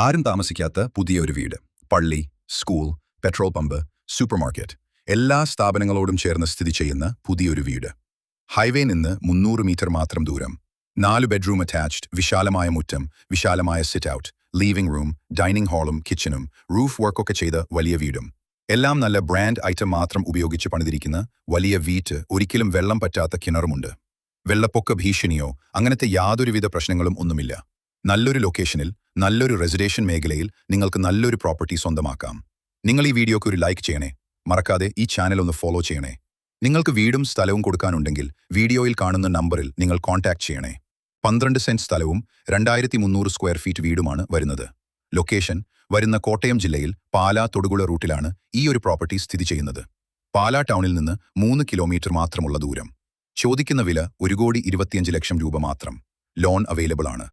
ആരും താമസിക്കാത്ത പുതിയ ഒരു വീട്. പള്ളി, സ്കൂൾ, പെട്രോൾ പമ്പ്, സൂപ്പർമാർക്കറ്റ് എല്ലാ സ്ഥാപനങ്ങളോടും ചേർന്ന് സ്ഥിതി ചെയ്യുന്ന പുതിയൊരു വീട്. ഹൈവേ നിന്ന് 300 മീറ്റർ മാത്രം ദൂരം. 4 ബെഡ്റൂം അറ്റാച്ച്ഡ്, വിശാലമായ മുറ്റം, വിശാലമായ sit out, leaving room, dining ഹാളും കിച്ചണും, റൂഫ് വർക്കൊക്കെ ചെയ്ത വലിയ വീടും. എല്ലാം നല്ല ബ്രാൻഡ് ഐറ്റം മാത്രം ഉപയോഗിച്ച് പണിതിരിക്കുന്ന വലിയ വീട്ട്. ഒരിക്കലും വെള്ളം പറ്റാത്ത കിണറുമുണ്ട്. വെള്ളപ്പൊക്ക ഭീഷണിയോ അങ്ങനത്തെ യാതൊരുവിധ പ്രശ്നങ്ങളും ഒന്നുമില്ല. നല്ലൊരു ലൊക്കേഷനിൽ, നല്ലൊരു റെസിഡൻഷ്യൽ മേഖലയിൽ നിങ്ങൾക്ക് നല്ലൊരു പ്രോപ്പർട്ടി സ്വന്തമാക്കാം. നിങ്ങൾ ഈ വീഡിയോക്ക് ഒരു ലൈക്ക് ചെയ്യണേ. മറക്കാതെ ഈ ചാനൽ ഒന്ന് ഫോളോ ചെയ്യണേ. നിങ്ങൾക്ക് വീടും സ്ഥലവും കൊടുക്കാനുണ്ടെങ്കിൽ വീഡിയോയിൽ കാണുന്ന നമ്പറിൽ നിങ്ങൾ കോൺടാക്ട് ചെയ്യണേ. 12 സെന്റ് സ്ഥലവും 2300 സ്ക്വയർ ഫീറ്റ് വീടുമാണ് വരുന്നത്. ലൊക്കേഷൻ വരുന്ന കോട്ടയം ജില്ലയിൽ പാലാ തൊടുപുഴ റൂട്ടിലാണ് ഈ ഒരു പ്രോപ്പർട്ടി സ്ഥിതി ചെയ്യുന്നത്. പാലാ ടൗണിൽ നിന്ന് 3 കിലോമീറ്റർ മാത്രമുള്ള ദൂരം. ചോദിക്കുന്ന വില 1,25,00,000 രൂപ മാത്രം. ലോൺ അവൈലബിൾ ആണ്.